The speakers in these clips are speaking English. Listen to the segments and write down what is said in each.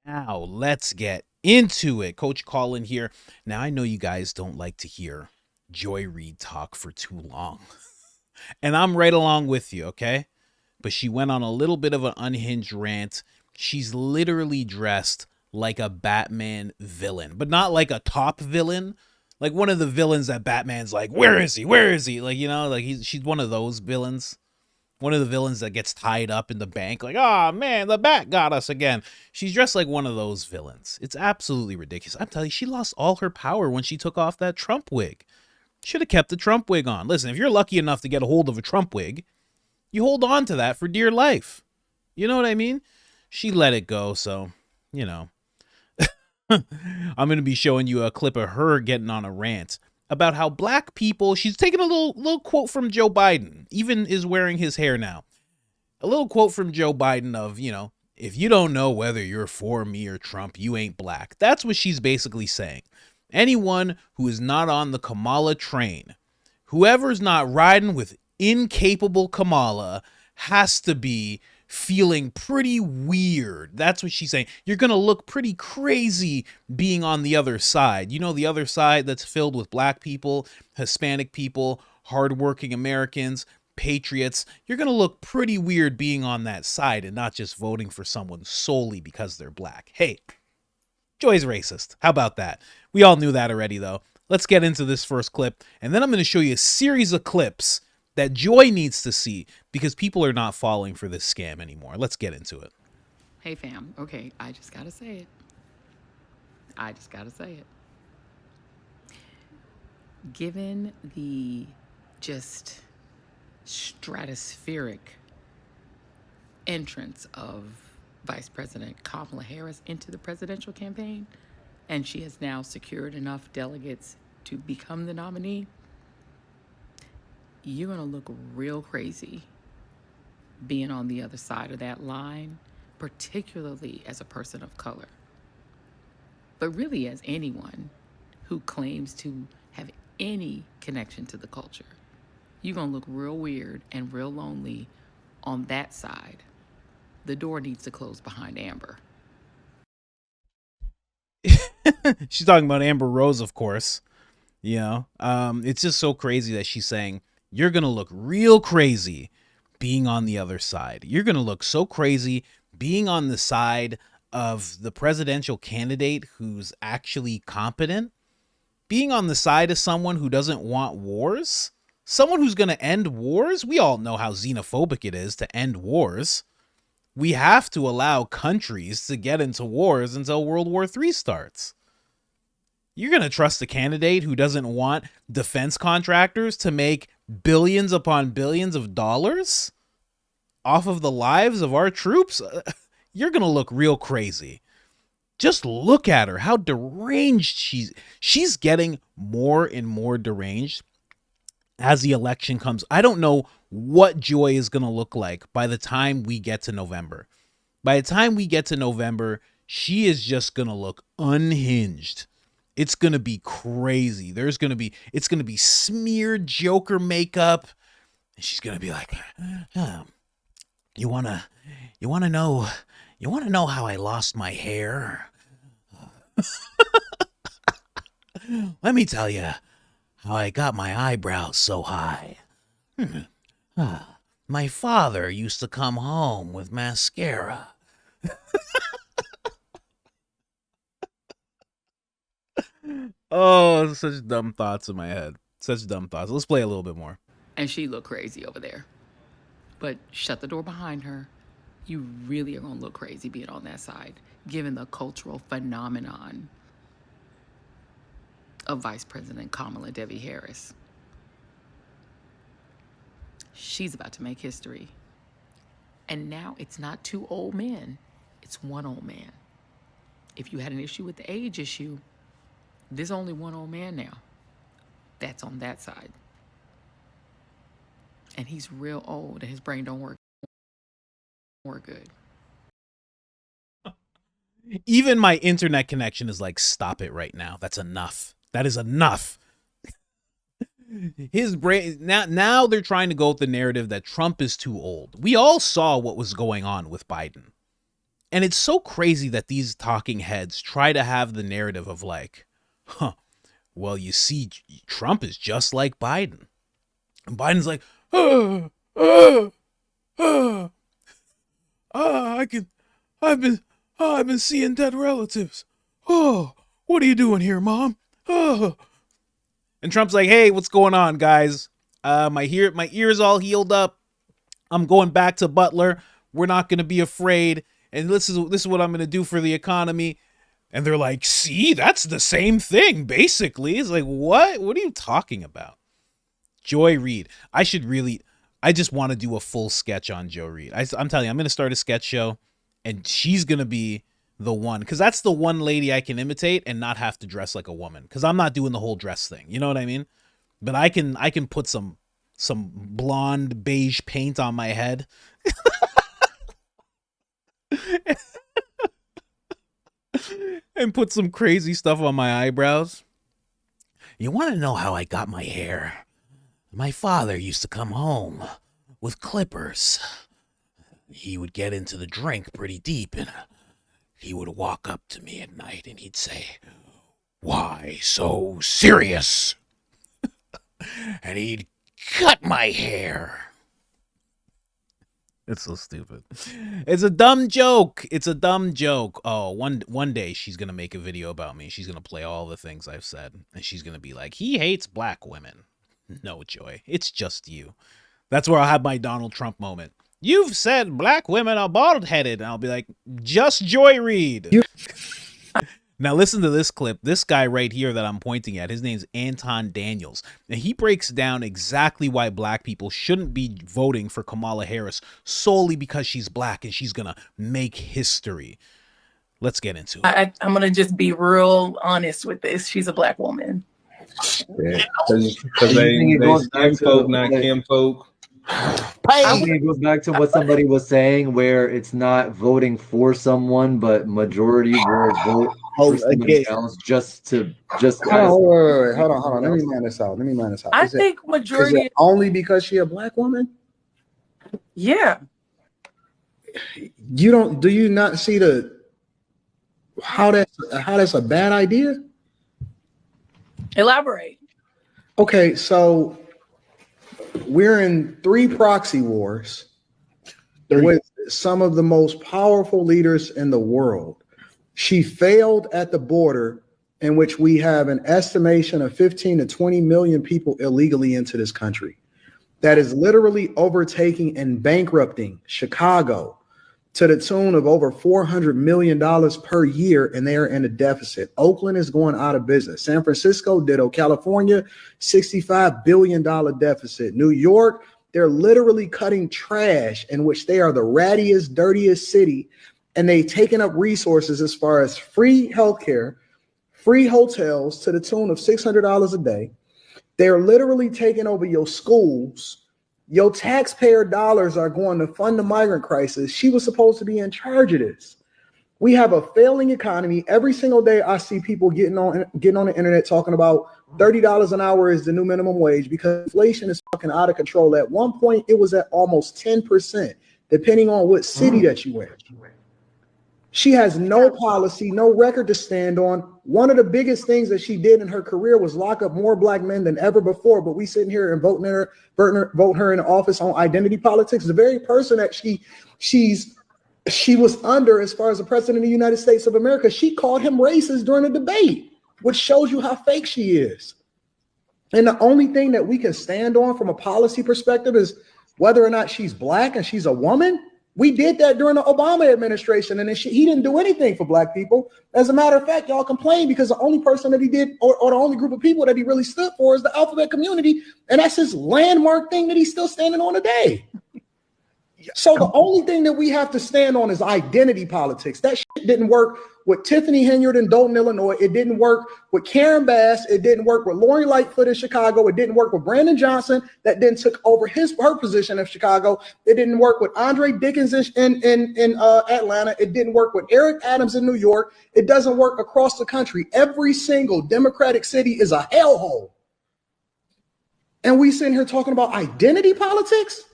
Now, let's get into it. Coach Colin here. Now, I know you guys don't like to hear Joy Reid talk for too long. And I'm right along with you, okay? But she went on a little bit of an unhinged rant. She's literally dressed like a Batman villain, but not like a top villain. Like one of the villains that Batman's like, where is he? Where is he? Like, you know, like she's one of those villains. One of the villains that gets tied up in the bank, like, oh man, the bat got us again. She's dressed like one of those villains. It's absolutely ridiculous. I'm telling you, she lost all her power when she took off that Trump wig. Should have kept the Trump wig on. Listen, if you're lucky enough to get a hold of a Trump wig, you hold on to that for dear life. You know what I mean? She let it go, so, you know. I'm going to be showing you a clip of her getting on a rant about how black people, she's taking a little quote from Joe Biden, even is wearing his hair now. A little quote from Joe Biden of, you know, if you don't know whether you're for me or Trump, you ain't black. That's what she's basically saying. Anyone who is not on the Kamala train, whoever's not riding with incapable Kamala has to be feeling pretty weird. That's what she's saying. You're going to look pretty crazy being on the other side. You know, the other side that's filled with black people, Hispanic people, hardworking Americans, patriots. You're going to look pretty weird being on that side and not just voting for someone solely because they're black. Hey, Joy's racist. How about that? We all knew that already, though. Let's get into this first clip, and then I'm going to show you a series of clips that Joy needs to see because people are not falling for this scam anymore. Let's get into it. Hey, fam. Okay, I just got to say it. I just got to say it. Given the just stratospheric entrance of Vice President Kamala Harris into the presidential campaign, and she has now secured enough delegates to become the nominee, you're going to look real crazy being on the other side of that line, particularly as a person of color. But really as anyone who claims to have any connection to the culture. You're going to look real weird and real lonely on that side. The door needs to close behind Amber. She's talking about Amber Rose, of course. You know, it's just so crazy that she's saying, you're going to look real crazy being on the other side. You're going to look so crazy being on the side of the presidential candidate who's actually competent. Being on the side of someone who doesn't want wars. Someone who's going to end wars. We all know how xenophobic it is to end wars. We have to allow countries to get into wars until World War III starts. You're going to trust a candidate who doesn't want defense contractors to make billions upon billions of dollars off of the lives of our troops? You're going to look real crazy. Just look at her, how deranged she's getting more and more deranged as the election comes. I don't know what Joy is going to look like by the time we get to November. By the time we get to November, she is just going to look unhinged. It's going to be crazy. It's going to be smeared Joker makeup. And she's going to be like, you want to know how I lost my hair? Let me tell you how I got my eyebrows so high. My father used to come home with mascara. Oh, such dumb thoughts in my head. Such dumb thoughts. Let's play a little bit more. And she looked crazy over there. But shut the door behind her. You really are going to look crazy being on that side, given the cultural phenomenon of Vice President Kamala Devi Harris. She's about to make history. And now it's not two old men. It's one old man. If you had an issue with the age issue, there's only one old man now. That's on that side. And he's real old and his brain don't work good. Even my internet connection is like, stop it right now. That's enough. That is enough. His brain now they're trying to go with the narrative that Trump is too old. We all saw what was going on with Biden. And it's so crazy that these talking heads try to have the narrative of like, well, you see, Trump is just like Biden. And Biden's like, I've been seeing dead relatives. Oh, what are you doing here, Mom? Oh. And Trump's like, hey, what's going on, guys? My ear's all healed up. I'm going back to Butler. We're not going to be afraid. And this is what I'm going to do for the economy. And they're like, see, that's the same thing, basically. It's like, what? What are you talking about? Joy Reid. I just want to do a full sketch on Joy Reid. I'm telling you, I'm going to start a sketch show, and she's going to be the one. Because that's the one lady I can imitate and not have to dress like a woman. Because I'm not doing the whole dress thing. You know what I mean? But I can put some blonde beige paint on my head. And put some crazy stuff on my eyebrows. You want to know how I got my hair? My father used to come home with clippers. He would get into the drink pretty deep, and he would walk up to me at night and he'd say, "Why so serious?" And he'd cut my hair. It's so stupid. It's a dumb joke. It's a dumb joke. Oh, one day she's going to make a video about me. She's going to play all the things I've said. And she's going to be like, he hates black women. No, Joy. It's just you. That's where I'll have my Donald Trump moment. You've said black women are bald-headed. And I'll be like, just Joy Reid. Now listen to this clip. This guy right here that I'm pointing at, his name's Anton Daniels. And he breaks down exactly why black people shouldn't be voting for Kamala Harris solely because she's black and she's going to make history. Let's get into it. I'm going to just be real honest with this. She's a black woman. Yeah, because they skin folk, not Kim folk. I think it goes back to what somebody was saying, where it's not voting for someone, but majority will vote for somebody else just. Wait. Hold on. Let me man this out. I think majority. Is it only because she a black woman? Yeah. Do you not see how that's a bad idea? Elaborate. Okay, so we're in 3 proxy wars with some of the most powerful leaders in the world. She failed at the border, in which we have an estimation of 15 to 20 million people illegally into this country. That is literally overtaking and bankrupting Chicago to the tune of over $400 million per year, and they are in a deficit. Oakland is going out of business. San Francisco, ditto. California, $65 billion deficit. New York, they're literally cutting trash, in which they are the rattiest, dirtiest city, and they've taken up resources as far as free healthcare, free hotels to the tune of $600 a day. They're literally taking over your schools. Your taxpayer dollars are going to fund the migrant crisis. She was supposed to be in charge of this. We have a failing economy. Every single day I see people getting on the internet talking about $30 an hour is the new minimum wage because inflation is fucking out of control. At one point, it was at almost 10%, depending on what city that you in. She has no policy, no record to stand on. One of the biggest things that she did in her career was lock up more black men than ever before. But we sitting here and vote her in office on identity politics. The very person that she was under as far as the president of the United States of America, she called him racist during a debate, which shows you how fake she is. And the only thing that we can stand on from a policy perspective is whether or not she's black and she's a woman. We did that during the Obama administration, and he didn't do anything for black people. As a matter of fact, y'all complain because the only person that he did, or the only group of people that he really stood for, is the alphabet community, and that's his landmark thing that he's still standing on today. So the only thing that we have to stand on is identity politics. That shit didn't work with Tiffany Henyard in Dalton, Illinois. It didn't work with Karen Bass. It didn't work with Lori Lightfoot in Chicago. It didn't work with Brandon Johnson that then took over her position in Chicago. It didn't work with Andre Dickens in Atlanta. It didn't work with Eric Adams in New York. It doesn't work across the country. Every single Democratic city is a hellhole. And we sitting here talking about identity politics?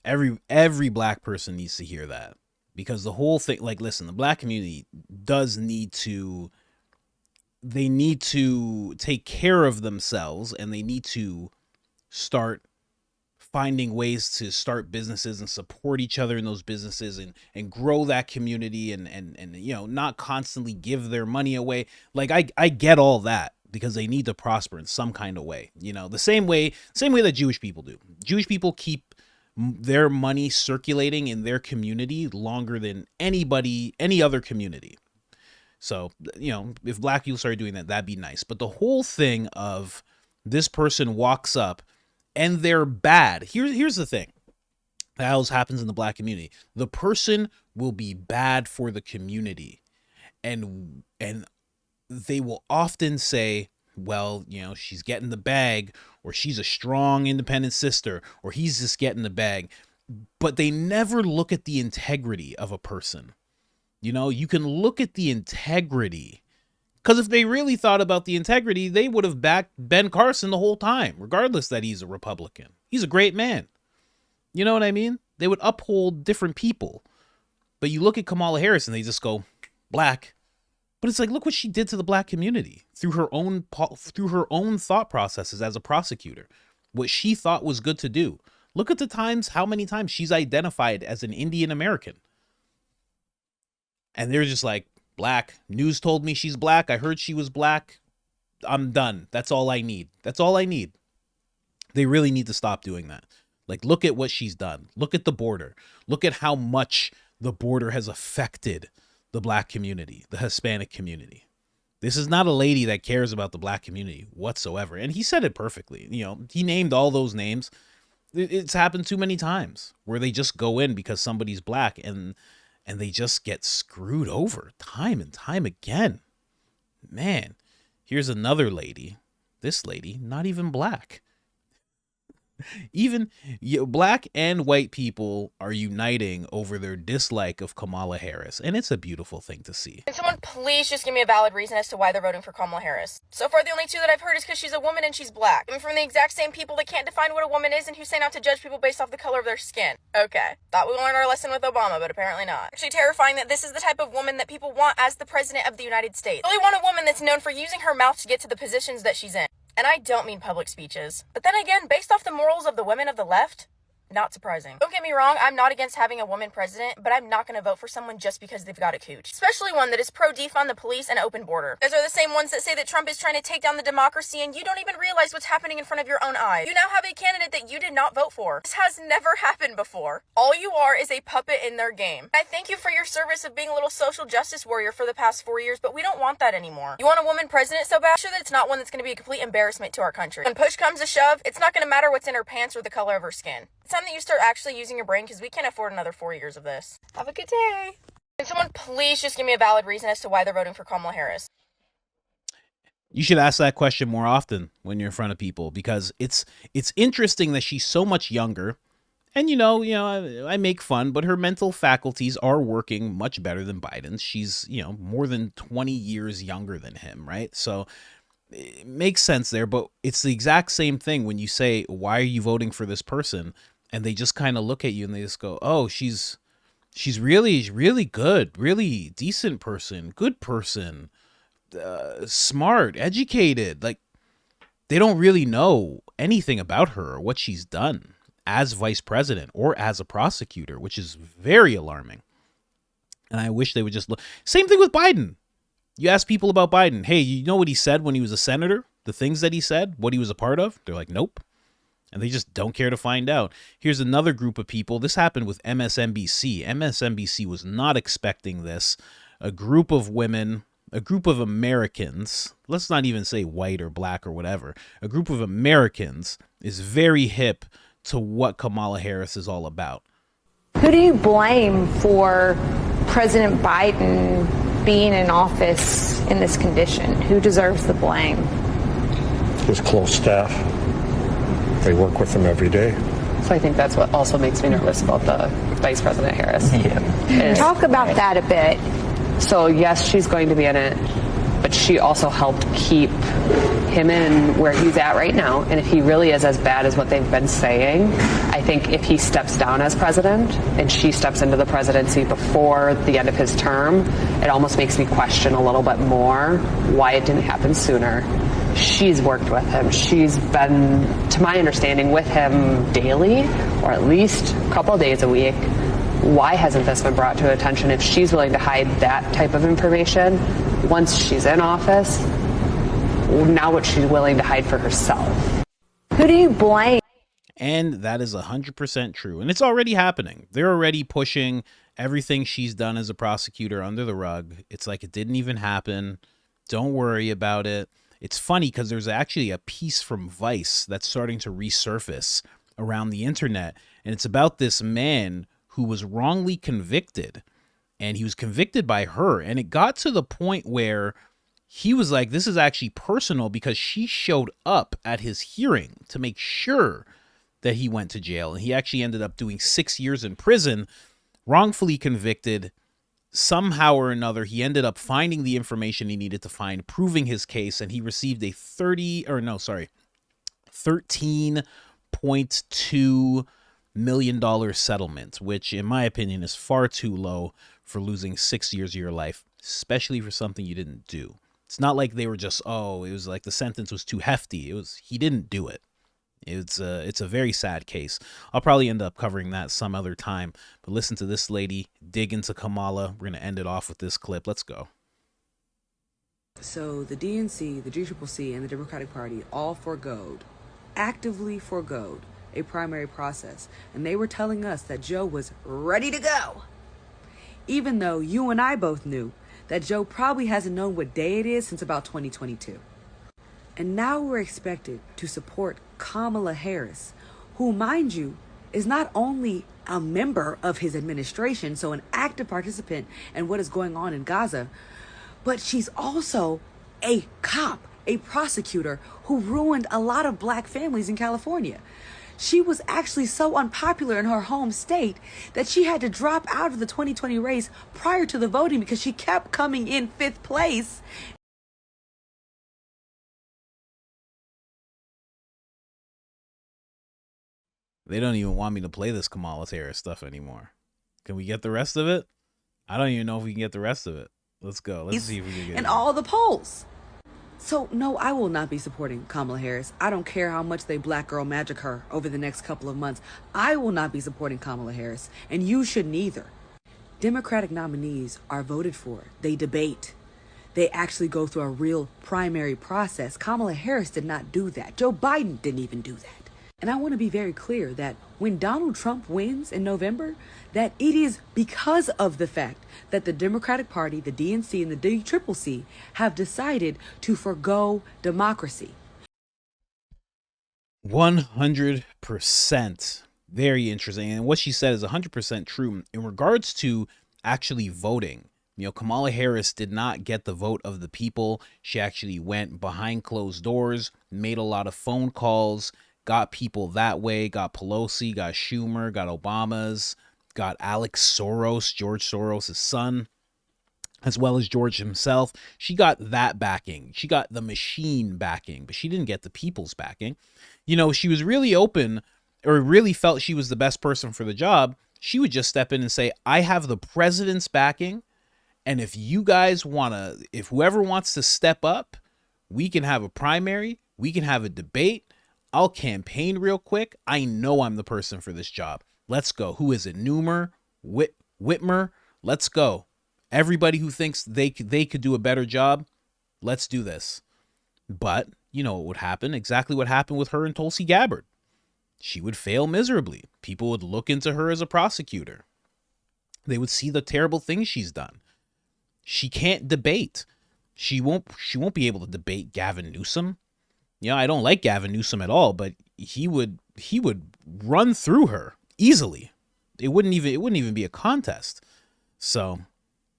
Every black person needs to hear that, because the whole thing, like, listen, the black community does need to, they need to take care of themselves, and they need to start finding ways to start businesses and support each other in those businesses, and grow that community, and you know, not constantly give their money away. Like, I get all that, because they need to prosper in some kind of way, you know, the same way that Jewish people do. Jewish people keep their money circulating in their community longer than any other community. So, you know, if black people started doing that, that'd be nice. But the whole thing of this person walks up and they're bad. Here's the thing that always happens in the black community. The person will be bad for the community, and they will often say, well, you know, she's getting the bag, or she's a strong, independent sister, or he's just getting the bag. But they never look at the integrity of a person. You know, you can look at the integrity, because if they really thought about the integrity, they would have backed Ben Carson the whole time, regardless that he's a Republican. He's a great man. You know what I mean? They would uphold different people. But you look at Kamala Harris and they just go, black. But it's like, look what she did to the black community through her own thought processes as a prosecutor. What she thought was good to do. Look at the times, how many times she's identified as an Indian American. And they're just like, black. News told me she's black. I heard she was black. I'm done. That's all I need. That's all I need. They really need to stop doing that. Like, look at what she's done. Look at the border. Look at how much the border has affected the black community, the Hispanic community. This is not a lady that cares about the black community whatsoever. And he said it perfectly. You know, he named all those names. It's happened too many times where they just go in because somebody's black, and they just get screwed over time and time again. Man, here's another lady. This lady, not even black. Even black and white people are uniting over their dislike of Kamala Harris, and it's a beautiful thing to see. Can someone please just give me a valid reason as to why they're voting for Kamala Harris? So far, the only two that I've heard is because she's a woman and she's black. Coming from the exact same people that can't define what a woman is and who say not to judge people based off the color of their skin. Okay, thought we learned our lesson with Obama, but apparently not. Actually terrifying that this is the type of woman that people want as the president of the United States. They really want a woman that's known for using her mouth to get to the positions that she's in. And I don't mean public speeches. But then again, based off the morals of the women of the left, not surprising. Don't get me wrong, I'm not against having a woman president, but I'm not going to vote for someone just because they've got a cooch. Especially one that is pro-defund the police and open border. Those are the same ones that say that Trump is trying to take down the democracy and you don't even realize what's happening in front of your own eyes. You now have a candidate that you did not vote for. This has never happened before. All you are is a puppet in their game. I thank you for your service of being a little social justice warrior for the past 4 years, but we don't want that anymore. You want a woman president so bad? Sure that it's not one that's going to be a complete embarrassment to our country. When push comes to shove, it's not going to matter what's in her pants or the color of her skin. It's time that you start actually using your brain, because we can't afford another 4 years of this. Have a good day. Can someone please just give me a valid reason as to why they're voting for Kamala Harris? You should ask that question more often when you're in front of people, because it's interesting that she's so much younger. And, you know, I make fun, but her mental faculties are working much better than Biden's. She's, you know, more than 20 years younger than him, right? So it makes sense there, but it's the exact same thing when you say, why are you voting for this person? And they just kind of look at you and they just go, oh, she's really, really good, really decent person, good person, smart, educated. Like, they don't really know anything about her or what she's done as vice president or as a prosecutor, which is very alarming. And I wish they would just look. Same thing with Biden. You ask people about Biden, hey, you know what he said when he was a senator? The things that he said, what he was a part of? They're like, nope. And they just don't care to find out. Here's another group of people. This happened with MSNBC. MSNBC was not expecting this. A group of women, a group of Americans, let's not even say white or black or whatever. A group of Americans is very hip to what Kamala Harris is all about. Who do you blame for President Biden being in office in this condition? Who deserves the blame? His close staff. They work with him every day. So I think that's what also makes me nervous about the Vice President Harris. Yeah. Talk about that a bit. So yes, she's going to be in it, but but she also helped keep him in where he's at right now. And if he really is as bad as what they've been saying, I think if he steps down as president and she steps into the presidency before the end of his term, it almost makes me question a little bit more why it didn't happen sooner. She's worked with him. She's been, to my understanding, with him daily, or at least a couple of days a week. Why hasn't this been brought to her attention? If she's willing to hide that type of information once she's in office, now what she's willing to hide for herself. Who do you blame? And that is 100% true. And it's already happening. They're already pushing everything she's done as a prosecutor under the rug. It's like it didn't even happen. Don't worry about it. It's funny because there's actually a piece from Vice that's starting to resurface around the internet. And it's about this man who was wrongly convicted. And he was convicted by her. And it got to the point where he was like, this is actually personal because she showed up at his hearing to make sure that he went to jail. And he actually ended up doing 6 years in prison, wrongfully convicted. Somehow or another, he ended up finding the information he needed to find, proving his case, and he received a $13.2 million settlement, which in my opinion is far too low for losing 6 years of your life, especially for something you didn't do. It's not like they were just, it was like the sentence was too hefty. He didn't do it. It's a very sad case. I'll probably end up covering that some other time. But listen to this lady dig into Kamala. We're going to end it off with this clip. Let's go. So the DNC, the GCCC, and the Democratic Party all actively forgoed a primary process. And they were telling us that Joe was ready to go. Even though you and I both knew that Joe probably hasn't known what day it is since about 2022. And now we're expected to support Kamala Harris, who, mind you, is not only a member of his administration, so an active participant in what is going on in Gaza, but she's also a cop, a prosecutor who ruined a lot of black families in California. She was actually so unpopular in her home state that she had to drop out of the 2020 race prior to the voting because she kept coming in 5th place. They don't even want me to play this Kamala Harris stuff anymore. Can we get the rest of it? I don't even know if we can get the rest of it. Let's go. Let's see if we can get it. In all the polls. So, no, I will not be supporting Kamala Harris. I don't care how much they black girl magic her over the next couple of months. I will not be supporting Kamala Harris, and you shouldn't either. Democratic nominees are voted for. They debate. They actually go through a real primary process. Kamala Harris did not do that. Joe Biden didn't even do that. And I want to be very clear that when Donald Trump wins in November, that it is because of the fact that the Democratic Party, the DNC, and the DCCC have decided to forgo democracy. 100%. Very interesting. And what she said is 100% true in regards to actually voting. You know, Kamala Harris did not get the vote of the people. She actually went behind closed doors, made a lot of phone calls, got people that way, got Pelosi, got Schumer, got Obama's, got Alex Soros, George Soros' son, as well as George himself. She got that backing. She got the machine backing, but she didn't get the people's backing. You know, she was really open, or really felt she was the best person for the job. She would just step in and say, I have the president's backing, and if you guys want to, if whoever wants to step up, we can have a primary, we can have a debate, I'll campaign real quick. I know I'm the person for this job. Let's go. Who is it? Newmer? Whitmer? Let's go. Everybody who thinks they could do a better job, let's do this. But you know what would happen? Exactly what happened with her and Tulsi Gabbard. She would fail miserably. People would look into her as a prosecutor. They would see the terrible things she's done. She can't debate. She won't be able to debate Gavin Newsom. You know, I don't like Gavin Newsom at all, but he would run through her easily. It wouldn't even be a contest. So,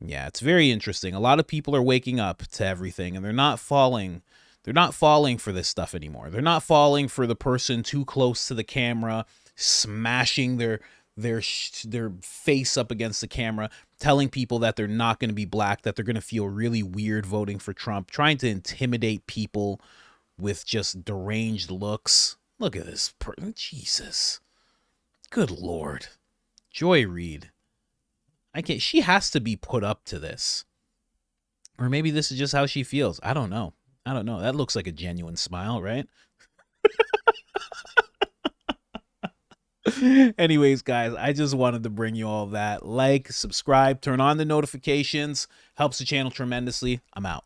yeah, it's very interesting. A lot of people are waking up to everything, and they're not falling for this stuff anymore. They're not falling for the person too close to the camera, smashing their their face up against the camera, telling people that they're not going to be black, that they're going to feel really weird voting for Trump, trying to intimidate people with just deranged looks. Look at this. Jesus. Good Lord. Joy Reid. She has to be put up to this. Or maybe this is just how she feels. I don't know. That looks like a genuine smile, right? Anyways, guys, I just wanted to bring you all that. Like, subscribe, turn on the notifications. Helps the channel tremendously. I'm out.